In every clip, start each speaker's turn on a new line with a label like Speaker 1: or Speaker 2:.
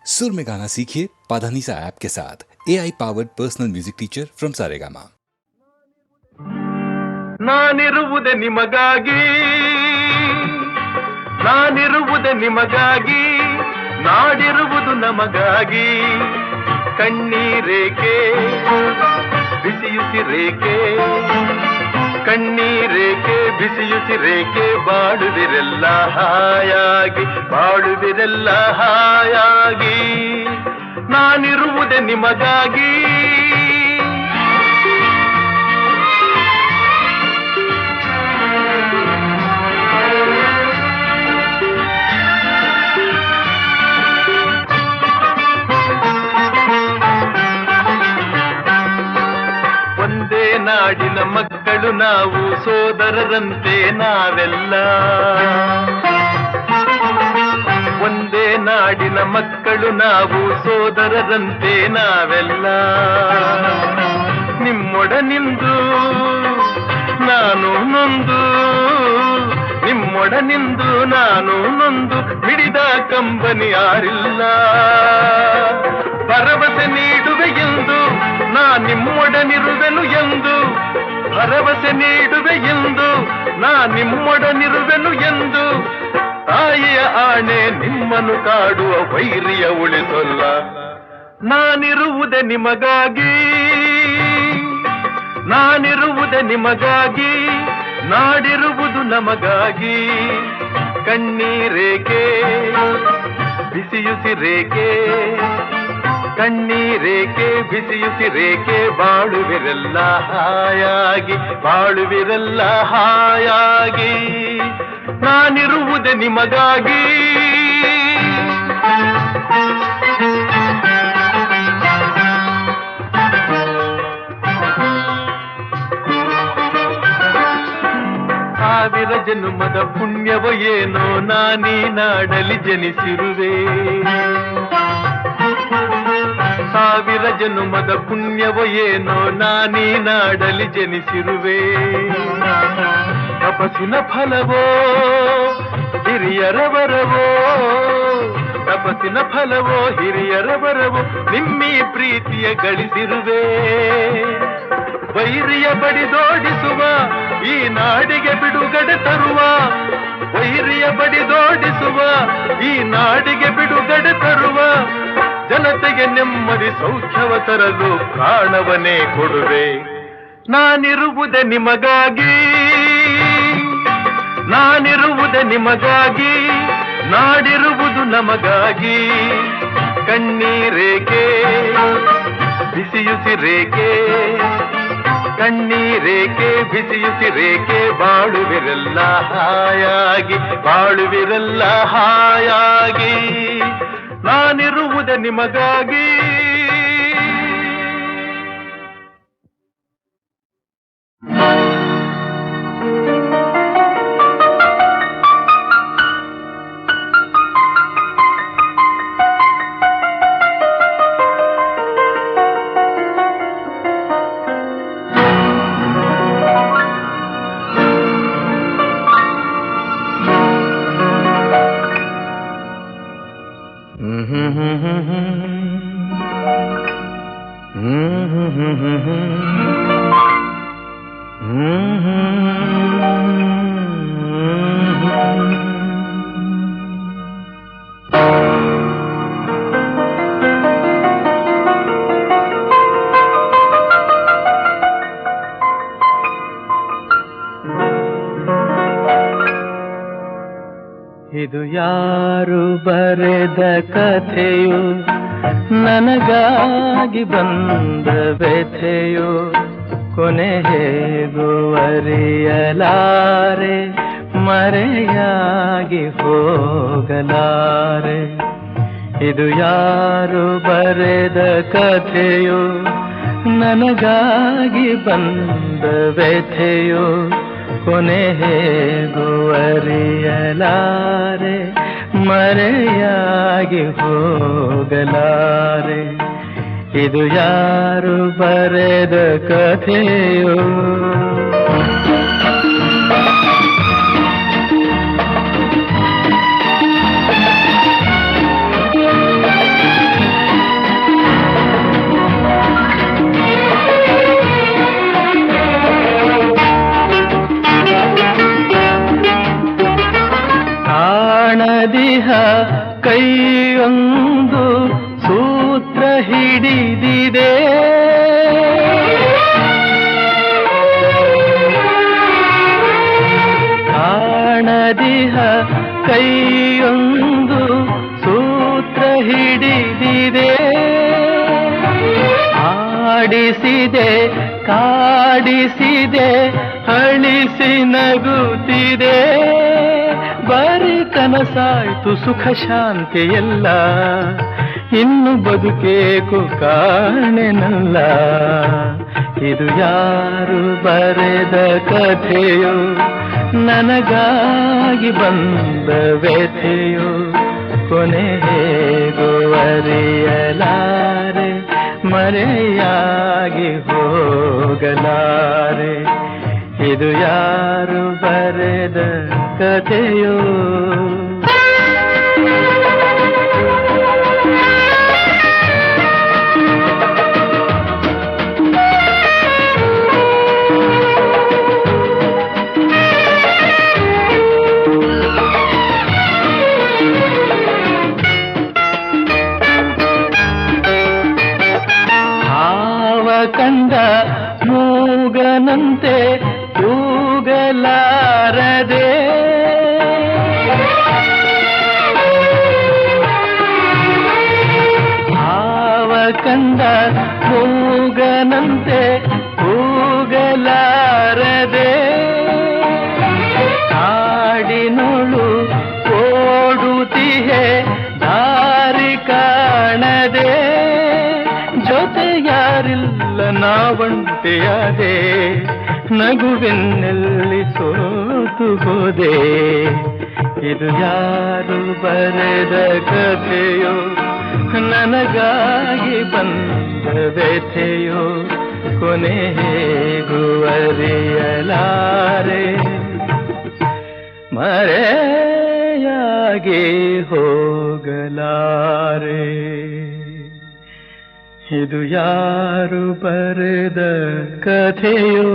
Speaker 1: सुर में गाना सीखिए पाधानीसा ऐप के साथ। AI powered personal music teacher from Saregama.
Speaker 2: ನಾನಿರುವುದೇ ನಿಮಗಾಗಿ, ನಾನಿರುವುದೇ ನಿಮಗಾಗಿ, ನಾಡಿರುವುದು ನಮಗಾಗಿ. ಕಣ್ಣೀರೇಕೆ ಬಿಸಿಯುಸಿರೇಕೆ, ಕಣ್ಣೀರೇಕೆ ಬಿಸಿಯುಸಿರೇಕೆ, ಬಾಳುವಿರೆಲ್ಲ ಹಾಯಾಗಿ, ಬಾಳುವಿರೆಲ್ಲ ಹಾಯಾಗಿ. ನಾನಿರುವುದೇ ನಿಮಗಾಗಿ. ನಾಡಿನ ಮಕ್ಕಳು ನಾವು, ಸೋದರರಂತೆ ನಾವೆಲ್ಲ. ಒಂದೇ ನಾಡಿನ ಮಕ್ಕಳು ನಾವು, ಸೋದರರಂತೆ ನಾವೆಲ್ಲ. ನಿಮ್ಮೊಡನಿಂದು ನಾನು ನೊಂದು, ನಿಮ್ಮೊಡನಿಂದು ನಾನು ನೊಂದು, ಮಿಡಿದ ಕಂಬನಿ ಯಾರಿಲ್ಲ. ಭರವಸೆ ನೀಡುವೆ ಎಂದು ನಾ ನಿಮ್ಮೊಡನಿರುವೆನು ಎಂದು, ಭರವಸೆ ನೀಡುವೆ ಎಂದು ನಾ ನಿಮ್ಮೊಡನಿರುವೆನು ಎಂದು. ತಾಯಿಯ ಆಣೆ ನಿಮ್ಮನ್ನು ಕಾಡುವ ವೈರಿಯ ಉಳಿಸಲ್ಲ. ನಾನಿರುವುದೇ ನಿಮಗಾಗಿ, ನಾನಿರುವುದೇ ನಿಮಗಾಗಿ, ನಾಡಿರುವುದು ನಮಗಾಗಿ. ಕಣ್ಣೀರೇಕೆ ಬಿಸಿಯುಸಿರೇಕೆ, ಕಣ್ಣೀರೇಕೆ ಬಿಸಿಯುಸಿರೇಕೆ, ಬಾಳುವಿರೆಲ್ಲ ಹಾಯಾಗಿ, ಬಾಳುವಿರೆಲ್ಲ ಹಾಯಾಗಿ. ನಾನಿರುವುದೇ ನಿಮಗಾಗಿ. ಸಾವಿರ ಜನ್ಮದ ಪುಣ್ಯವೋ ಏನೋ ನಾನೀ ನಾಡಲಿ ಜನಿಸಿರುವೆ. ಸಾವಿರ ಜನ್ಮದ ಪುಣ್ಯವೋ ಏನೋ ನಾನೀ ನಾಡಲಿ ಜನಿಸಿರುವೆ. ತಪಸ್ಸಿನ ಫಲವೋ ಹಿರಿಯರ ವರವೋ, ತಪಸ್ಸಿನ ಫಲವೋ ಹಿರಿಯರ ವರವೋ, ನಿಮ್ಮೀ ಪ್ರೀತಿಯ ಗಳಿಸಿರುವೆ. ವೈರಿಯ ಬಡಿದೋಡಿಸುವ ಈ ನಾಡಿಗೆ ಬಿಡುಗಡೆ ತರುವ, ವೈರಿಯ ಬಡಿದೋಡಿಸುವ ಈ ನಾಡಿಗೆ ಬಿಡುಗಡೆ ತರುವ, ಜನತೆಗೆ ನೆಮ್ಮದಿ ಸೌಖ್ಯವ ತರಲು ಪ್ರಾಣವನ್ನೇ ಕೊಡುವೆ. ನಾನಿರುವುದೇ ನಿಮಗಾಗಿ, ನಾನಿರುವುದೇ ನಿಮಗಾಗಿ, ನಾಡಿರುವುದು ನಮಗಾಗಿ. ಕಣ್ಣೀರೇಕೆ ಬಿಸಿಯುಸಿರೇಕೆ, ಕಣ್ಣೀರೇಕೆ ಬಿಸಿಯುಸಿರೇಕೆ, ಬಾಳುವಿರೆಲ್ಲ ಹಾಯಾಗಿ, ಬಾಳುವಿರೆಲ್ಲ ಹಾಯಾಗಿ. ನಾನಿರುವುದೇ ನಿಮಗಾಗಿ. ಇದು ಯಾರು ಬರೆದ ಕಥೆಯೋ, ನನಗಾಗಿ ಬಂದ ವ್ಯಥೆಯೋ, ಕೊನೆ ಹೇಗೂ ಅರಿಯಲಾರೆ, ಮರೆಯಾಗಿ ಹೋಗಲಾರೆ. ಇದು ಯಾರು ಬರೆದ ಕಥೆಯೋ, ನನಗಾಗಿ ಬಂದ ವ್ಯಥೆಯೋ, ಕೊನೆ ಹೇಗೂ ಅರಿಯಲಾರೆ, ಮರೆಯಾಗಿ ಹೋಗಲಾರೆ. ಇದು ಯಾರು ಬರೆದ ಕಥೆಯೋ. ಕೈಯೊಂದು ಸೂತ್ರ ಹಿಡಿದಿದೆ, ಕಾಣದಿಹ ಕೈಯೊಂದು ಸೂತ್ರ ಹಿಡಿದಿದೆ, ಆಡಿಸಿದೆ ಕಾಡಿಸಿದೆ ಅಳಿಸಿ ನಗುತ್ತಿದೆ, ಬರೀ ಕನಸಾಯ್ತು ಸುಖ ಶಾಂತಿ ಎಲ್ಲ, ಇನ್ನು ಬದುಕೇಕು ಕಾಣೆನಲ್ಲ. ಇದು ಯಾರು ಬರೆದ ಕಥೆಯೋ, ನನಗಾಗಿ ಬಂದ ವ್ಯಥೆಯೋ, ಕೊನೆ ಹೇಗೋ ಅರಿಯಲಾರೆ, ಮರೆಯಾಗಿ ಹೋಗಲಾರೆ. ಇದು ಯಾರು ಬರೆದ ಕಥೆಯೋ. ಕಂಡ ಮೂಗನಂತೆ ಕೂಗಲಾರದೆ, ಭಾವ ಕಂಡ ಮೂಗನಂತೆ ಕೂಗಲಾರದೆ, ಕಾಡಿನೊಳು ಓಡುತ್ತಿಹೆ ದಾರಿ ಕಾಣದೆ, ಜೊತೆ ಯಾರಿಲ್ಲ ನಾವಂತೆಯಾದೆ, ನಗುವೆನ್ನಲ್ಲಿ ಸೋತು ಹೋದೆ. ಇದು ಯಾರು ಬರೆದ ಕಥೆಯೋ, ನನಗಾಗಿ ಬಂದ ವ್ಯಥೆಯೋ, ಕೊನೆ ಹೇಗೂ ಅರಿಯಲಾರೆ, ಮರೆಯಾಗಿ ಹೋಗಲಾರೆ. ಇದು ಯಾರು ಬರೆದ ಕಥೆಯೋ.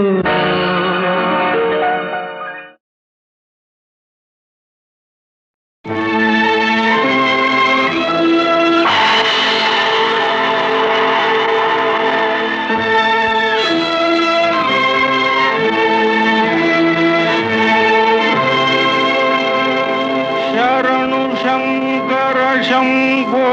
Speaker 3: ಶರಣು ಶಂಕರ ಶಂಭೋ,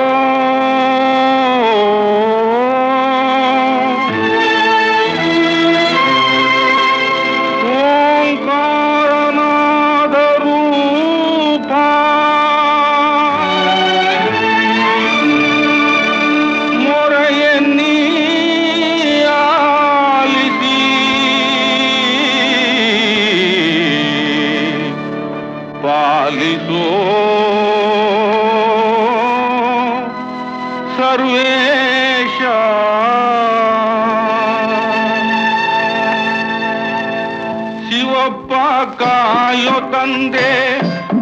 Speaker 3: ಪಾಲಿಸೋ ಸರ್ವೇಶ. ಶಿವಪ್ಪ ಕಾಯೋ ತಂದೆ,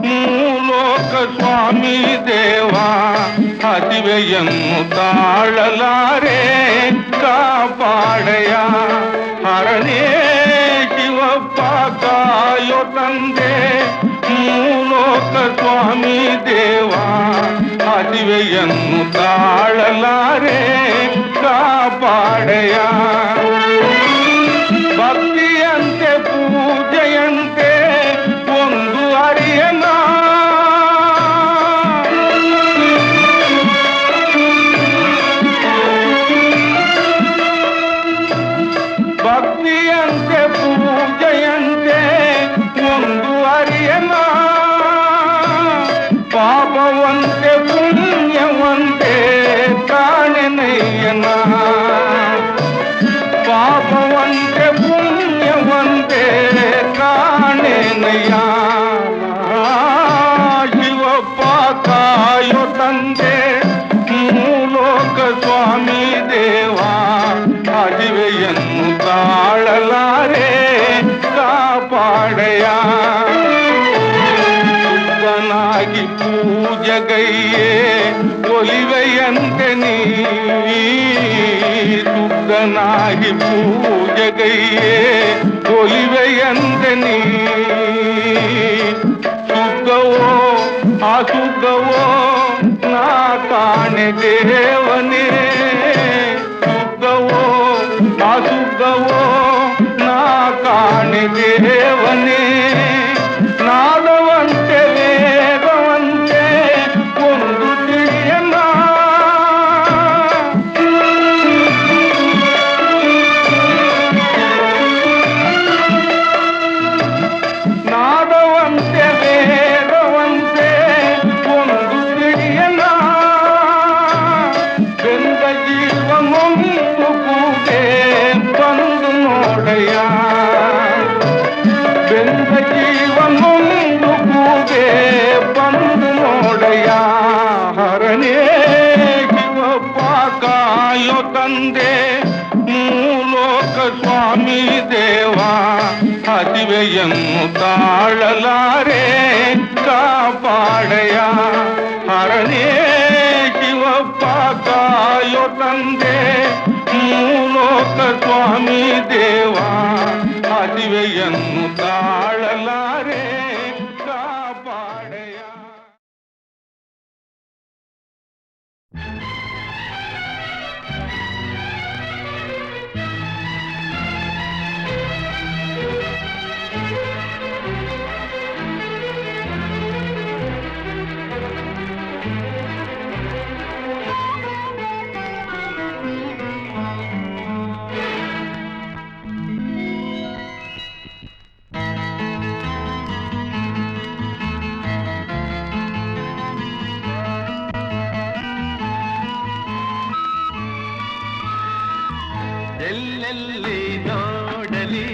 Speaker 3: ಮೂಲೋಕ ಸ್ವಾಮಿ ದೇವ, ಹಸಿವೆಯನ್ನು ತಾಳಲಾರೆ ಕಾಪಾಡಯ ಹರನೇ. ಶಿವಪ್ಪ ಕಾಯೋ ತಂದೆ, ಮೂಲೋಕ ಸ್ವಾಮಿ ದೇವ, ಹಸಿವೆಯನ್ನು ತಾಳಲಾರೆ ಕಾಪಾಡಯ. ಭಕ್ತಿಯಂತೆ ಪೂಜೆಯಂತೆ ಒಂದು ಅರಿಯನ, ಭಕ್ತಿಯಂತೆ ಪೂಜೆಯಂತೆ ಒಂದು ಅರಿಯನ, ಪಾಪವಂತೆ ಪುಣ್ಯವಂತೆ ಕಾಣೆನಯ್ಯನ, ಪಾಪವಂತೆ ಪುಣ್ಯವಂತೆ ಕಾಣೆನಯ್ಯ. ಶಿವಪ್ಪ ಕಾಯೋ ತಂದೆ, ಮೂಲೋಕ ಸ್ವಾಮಿ ದೇವ, ಹಸಿವೆಯನ್ನು ತಾಳಲಾರೆ ಕಾಪಾಡಯ. ಶುದ್ಧನಾಗಿ ಪೂಜಗೈಯೇ ಒಲಿವೆಯಂತೆ ನೀ, ಶುದ್ಧನಾಗಿ ಪೂಜಗೈಯೇ ಒಲಿವೆಯಂತೆ ನೀ. ಶುದ್ಧವೋ ಅಶುದ್ಧವೋ ನಾ ಕಾಣೆ ದೇವನೇ ಸುಖವೋ ಅಸುಖವೋ ನಾ ಕಾಣೆ ದೇವನೇ ನಾದವಂತೆ ವೇಗವಂತೆ ಒಂದು ತಿಳಿಯನ ನಾದವಂತೆ ವೇಗವಂತೆ ಒಂದು ತಿಳಿಯನ ಬೆಂದ ಜೀವನೊಂದು ಕೂಗೆ ಬಂದು ನೋಡಯ್ಯ ಬೆಂದ ಜೀವನೊಂದು ಕೂಗೆ ಬಂದು ನೋಡಯ್ಯ ಹರನೇ ಶಿವಪ್ಪ ಕಾಯೋ ತಂದೆ ಮೂಲೋಕ ಸ್ವಾಮಿ ದೇವ ಹದಿವೆಯನ್ನು ತಾಳಲಾರೆ ಕಾಪಾಡಯ ಹರನೇ ಶಿವಪ್ಪ ಕಾಯೋ ತಂದೆ ಮೂಲೋಕ ಸ್ವಾಮಿ ದೇವ ಹದಿವೆಯನ್ನು ತಾಳಲಾರೆ ಕಾಪಾಡಯ.
Speaker 2: ಎಲ್ಲೆಲ್ಲಿ ನೋಡಲಿ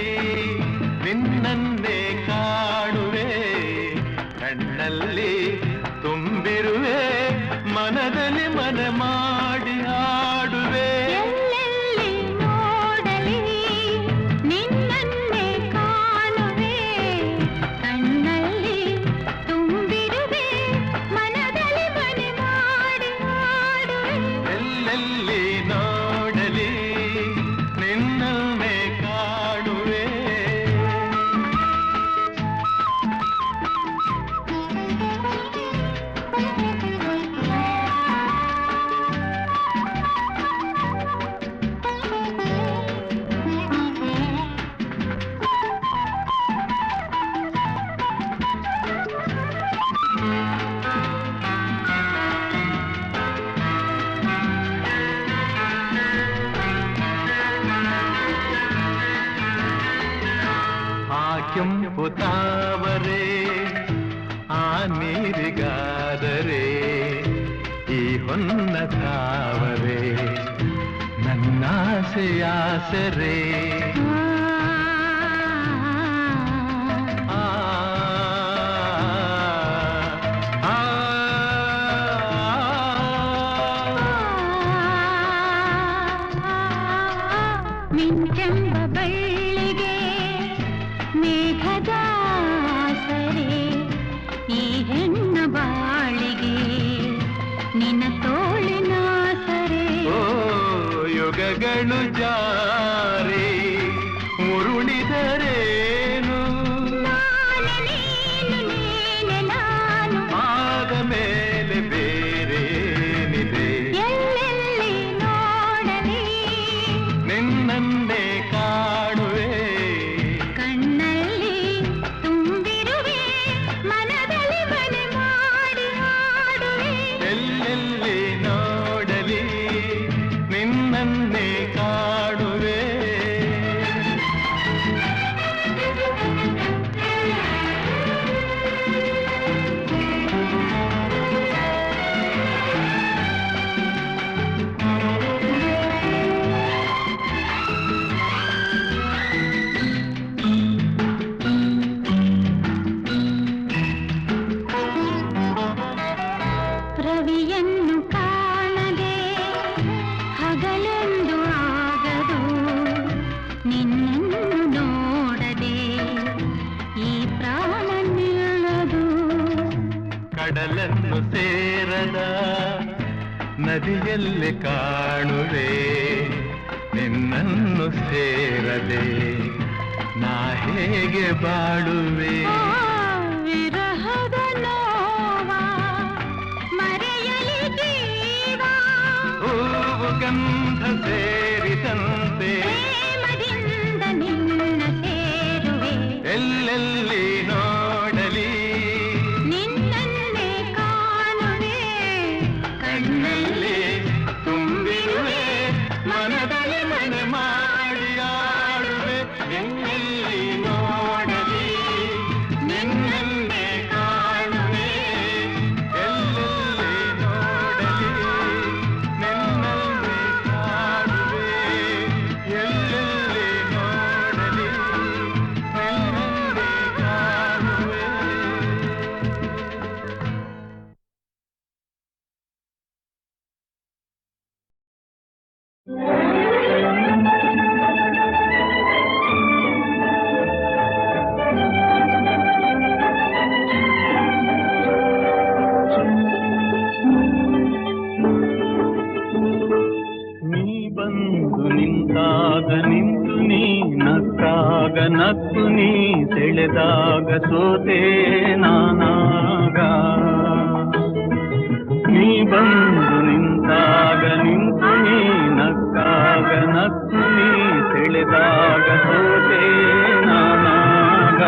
Speaker 2: ನಿನ್ನನ್ನೇ ಕಾಣುವೆ ಕಣ್ಣಲ್ಲಿ ತುಂಬಿರುವೆ ಮನದಲ್ಲಿ ಮನ ಮಾಡಿ ಆಡುವೆ
Speaker 4: ಎಲ್ಲೆಲ್ಲಿ ನೋಡಲಿ ನಿನ್ನನ್ನೇ ಕಾಣುವೆ ಕಣ್ಣಲ್ಲಿ ತುಂಬಿರುವೆ ಮನದಲ್ಲಿ ಮನೆ ಮಾಡಿ ಆಡುವೆ
Speaker 2: ಎಲ್ಲೆಲ್ಲಿ ನೋಡಲಿ ನಿನ್ನನ್ನೇ ಕಾಣುವೆ ಕೆಂಪು ತಾವರೆ ಆ ನೀರಿಗಾದರೆ ಈ ಹೊನ್ನ ತಾವರೆ ನನ್ನಾಸೆಯಾಸರೆ
Speaker 4: ಮಿಂಚೆಂಬ ಬಳ್ಳಿಗೆ ಮೇಘದ ಸರೆ ಈ ಹೆಣ್ಣ ಬಾಳಿಗೆ ನಿನ್ನ ತೋಳಿನ ಸರೆ
Speaker 2: ಯುಗಗಳು ಜಾರಿ ಉರುಳಿದರೇನು
Speaker 4: ನಾನು
Speaker 2: ಆದ ಮೇಲೆ ಬೇರೇನಿದೆ
Speaker 4: ಎಲ್ಲೆಲ್ಲಿ ನೋಡಲಿ
Speaker 2: ನಿನ್ನನ್ನೇ ಕಾಣುವೆ
Speaker 4: ಕಣ್ಣಲ್ಲಿ ತುಂಬಿರುವೆ ಮನದಲ್ಲಿ ಮನೆ ಮಾಡಿ ಆಡುವೆ
Speaker 2: ಎಲ್ಲೆಲ್ಲಿ ನೋಡಲಿ ನಿನ್ನನ್ನೇ ಕಾಣುವೆ
Speaker 4: ರವಿಯನ್ನು ಕಾಣದೆ ಹಗಲೆಂದು ಆಗದು ನಿನ್ನನ್ನು ನೋಡದೆ ಈ ಪ್ರಾಣ ನಿಲ್ಲದು
Speaker 2: ಕಡಲನ್ನು ಸೇರದ ನದಿಯಲ್ಲಿ ಕಾಣುವೆ ನಿನ್ನನ್ನು ಸೇರದೆ ನಾ ಹೇಗೆ ಬಾಳುವೆ
Speaker 4: ವಿರಹದ ನೋವ ಮರೆಯಲಿ
Speaker 2: ಗಂಧ ಸೇರಿದಂತೆ
Speaker 4: ಪ್ರೇಮದಿಂದ ನಿನ್ನ ಸೇರುವೆ
Speaker 2: ಎಲ್ಲೆಲ್ಲಿ ನೋಡಲಿ
Speaker 4: ನಿನ್ನನ್ನೇ ಕಾಣುವೆ ಕಣ್ಣಲ್ಲಿ
Speaker 2: ತುಂಬಿರುವೆ ಮನದಲ್ಲಿ ಮನೆ ಮಾಡಿ ಆಡುವೆ ಎಲ್ಲೆಲ್ಲಿ ನೋಡಲಿ ನಿನ್ನನ್ನೇ ಕಾಣುವೆ ಎಲ್ಲೆಲ್ಲಿ ನೋಡಲಿ ನಿನ್ನನ್ನೇ ಕಾಣುವೆ ಎಲ್ಲೆಲ್ಲಿ ನೋಡಲಿ ನಿನ್ನನ್ನೇ ಕಾಣುವೆ. ನೀ ಬಂದು ನಿಂತಾಗ ನಿಂತು ನೀ ನಕ್ಕಾಗ ನಕ್ಕು ನೀ ಸೆಳೆದಾಗ ಸೋತೆ ನಾನಾಗ ನೀ ಬಂದು ನಿಂತಾಗ ನಿಂತು ನೀ ನಕ್ಕಾಗ ನಕ್ಕು ನೀ ಸೆಳೆದಾಗ ಸೋತೆ ನಾನಾಗ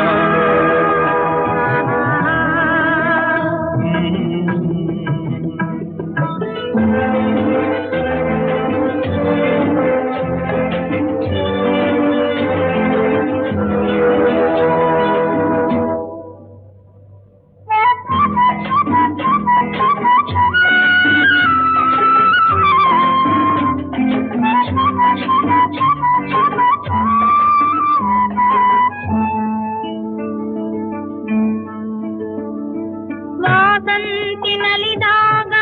Speaker 4: ವಾಸಂತಿನಲಿದಾಗ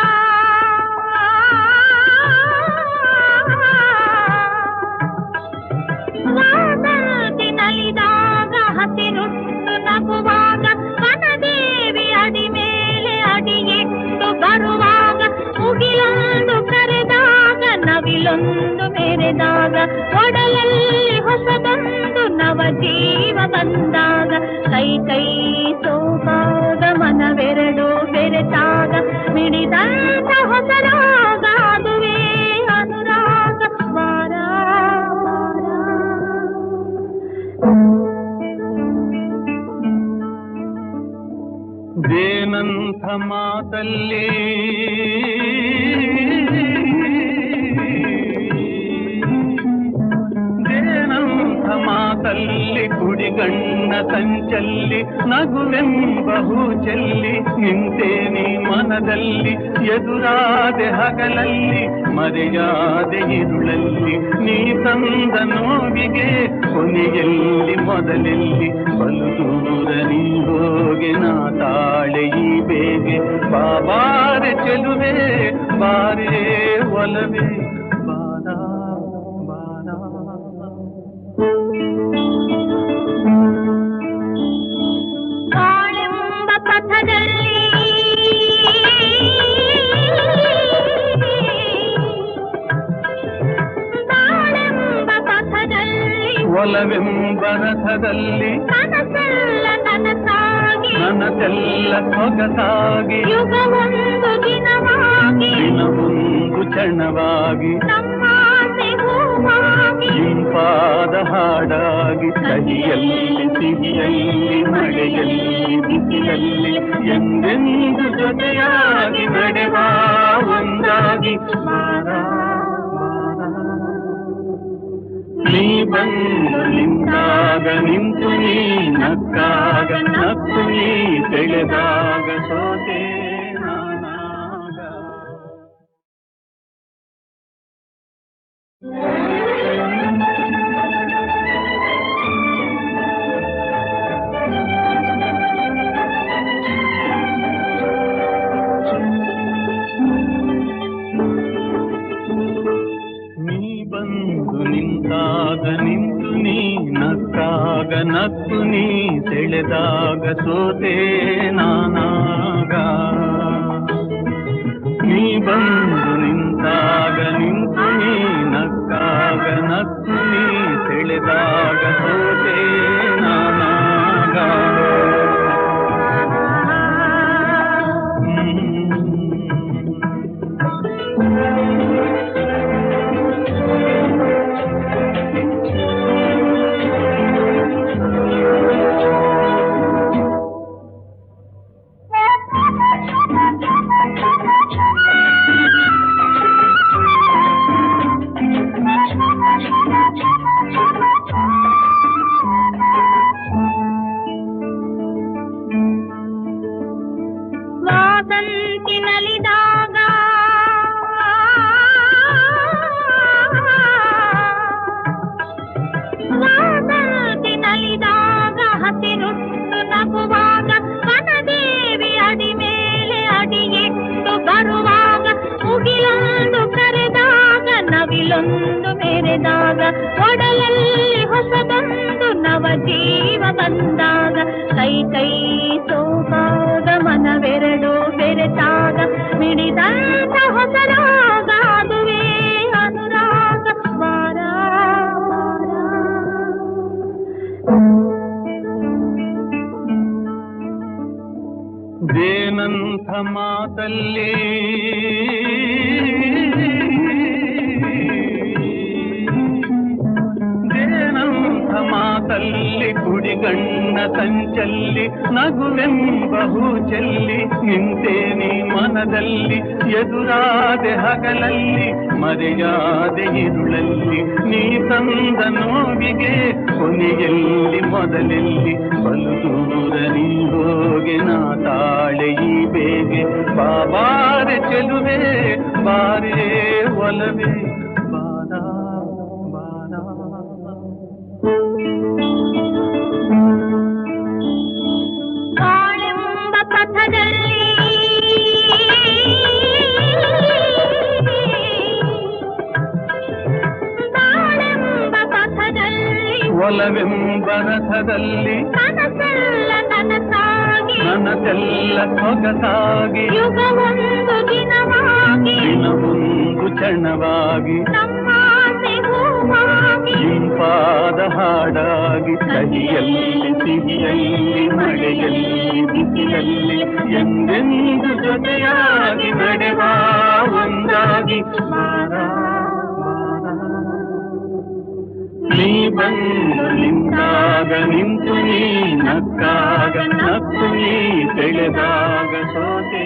Speaker 4: ವಾಸಂತಿನಲಿದಾಗ ಹಸಿರುಟ್ಟು ನಗುವಾಗ ವನದೇವಿ ಅಡಿ ಮೇಲೆ ಅಡಿಯಿಟ್ಟು ಬರುವಾಗ ಮುಗಿಲೊಂದು ಕರೆದಾಗ ನವಿಲೊಂದು ಮೆರೆದಾಗ ಒಡಲಲ್ಲಿ ಹೊಸದೊಂದು ನವ ಜೀವ ಬಂದಾಗ ಕೈ ಕೈ ಸೋಪಾದ ಮನವೆರಡು ಬೆರೆತಾಗ ಮಿಡಿದಂತ ಹೊಸರಾಗ ಅದುವೇ ಅನುರಾಗ ವಾರ
Speaker 2: ದೇನಂಥ ಮಾತಲ್ಲಿ ದೇನಂಥ ಮಾತಲ್ಲಿ ಕುಡಿಗಣ್ಣ ಸಂಚಲ್ಲಿ ನಗುವೆಂಬ ಹೂ ಚೆಲ್ಲಿ ನಿಂತೆ ನೀ ಮನದಲ್ಲಿ ಎದುರಾದೆ ಹಗಲಲ್ಲಿ ಮರೆಯಾದೆ ಇರುಳಲ್ಲಿ ನೀ ತಂದ ನೋವಿಗೆ ಕೊನೆಯಲ್ಲಿ ಮೊದಲೆಲ್ಲಿ ಬಲು ದೂರ ನೀ ಹೋಗೆ ನಾ ತಾಳೆ ಈ ಬೇಗೆ ಬಾಬಾರೆ ಚೆಲುವೆ ಬಾರೇ ಒಲವೇ ಬಾರ ಬಾರ
Speaker 4: ಕಾಳೆಂಬ ಪಥದಲ್ಲಿ ಬಾಳೆಂಬ ಪಥದಲ್ಲಿ
Speaker 2: ಒಲವೆಂಬ ರಥದಲ್ಲಿ
Speaker 4: ಕನಸೆಲ್ಲ ನನಸಾಗಿ
Speaker 2: ನನಗೆಲ್ಲ ಸೊಗಸಾಗಿ
Speaker 4: ಯುಗವೊಂದು ದಿನವಾಗಿ
Speaker 2: ದಿನವೊಂದು ಕ್ಷಣವಾಗಿ
Speaker 4: ನಮ್ಮಾಸೆ ಹೂವಾಗಿ
Speaker 2: ಇಂಪಾದ ಹಾಡಾಗಿ ಕಹಿಯಲ್ಲಿ ಸಿಹಿಯಲ್ಲಿ ಮಳೆಯಲ್ಲಿ ಬಿಸಿಲಲ್ಲಿ ಎಂದೆಂದು ಜೊತೆಯಾಗಿ ನಡೆವ ಒಂದಾಗಿ ಬಾರ ಬಾರ. ನೀ ಬಂದು ನಿಂತಾಗ ನಿಂತು ನೀ ನಕ್ಕಾಗ ನಕ್ಕು ನೀ ಬೆಳೆದಾಗ ಸೋತೆ ನಾನಾಗ. ನೀ ಬಂದು ನಿಂತಾಗ ನಿಂತು ನೀ ನಕ್ಕಾಗ ನಕ್ಕು ನೀ ಸೆಳೆದಾಗ ಸೋತೆ ನಾನಾಗ ನೀ ಬಂದು ನಿಂತಾಗ ನಿಂತು ನೀ ನಕ್ಕಾಗ ನಕ್ಕು ನೀ ಸೆಳೆದಾಗ ಸೋತೆ ನಾನಾಗ
Speaker 4: ಬೆಳಕೊಂದು ಮೆರೆದಾಗ ಒಡಲಲ್ಲಿ ಹೊಸದೊಂದು ನವ ಜೀವ ಬಂದಾಗ ಕೈ ಕೈ ಸೋಪಾಗ ಮನವೆರಡು ಬೆರೆತಾಗ ಮಿಡಿದಂತ ಹೊಸರಾಗ ಅದುವೇ ಅನುರಾಗ ವಾರ
Speaker 3: ದೇನಂಥ ಮಾತಲ್ಲಿ ದೇನಂಥ ಮಾತಲ್ಲಿ ಕುಡಿಗಣ್ಣ ಸಂಚಲ್ಲಿ ನಗುವೆಂಬ ಹೂ ಚೆಲ್ಲಿ ನಿಂತೇನಿ ಮನದಲ್ಲಿ ಎದುರಾದೆ ಹಗಲಲ್ಲಿ ಮರೆಯಾದೆ ಇರುಳಲ್ಲಿ ನೀ ತಂದ ನೋವಿಗೆ ಕೊನೆಯಲ್ಲಿ ಮೊದಲೆಲ್ಲಿ ಬಲು ದೂರ ನೀ ಹೋಗೆ ನಾ ತಾಳೆ ಈ ಬೇಗೆ ಬಾಬಾರೆ ಚೆಲುವೆ ಬಾರೇ ಒಲವೇ ಬಾರ ಬಾರ
Speaker 4: ಬಾಳೆಂಬ ಪಥದಲ್ಲಿ ಬಾಳೆಂಬ ಪಥದಲ್ಲಿ
Speaker 3: ಒಲವೆಂಬ ರಥದಲ್ಲಿ
Speaker 4: ಕನಸೆಲ್ಲ ನನಸಾಗಿ
Speaker 3: ನನಗೆಲ್ಲ ಸೊಗಸಾಗಿ
Speaker 4: ಯುಗವೊಂದು ದಿನವಾಗಿ
Speaker 3: ದಿನವೊಂದು ಕ್ಷಣವಾಗಿ
Speaker 4: ನಮ್ಮಾಸೆ ಹೂವಾಗಿ
Speaker 3: ಇಂಪಾದ ಹಾಡಾಗಿ ಕಹಿಯಲ್ಲಿ ಸಿಹಿಯಲ್ಲಿ ಮಳೆಯಲ್ಲಿ ಬಿಸಿಲಲ್ಲಿ ಎಂದೆಂದು ಜೊತೆಯಾಗಿ ನಡೆವ ಒಂದಾಗಿ ಬಾರ ನೀ ಬಂದು ನಿಂತಾಗ ನಿಂತು ನೀ ನಕ್ಕಾಗ ನಕ್ಕು ನೀ ತೆಳೆದಾಗ ಸೋತೆ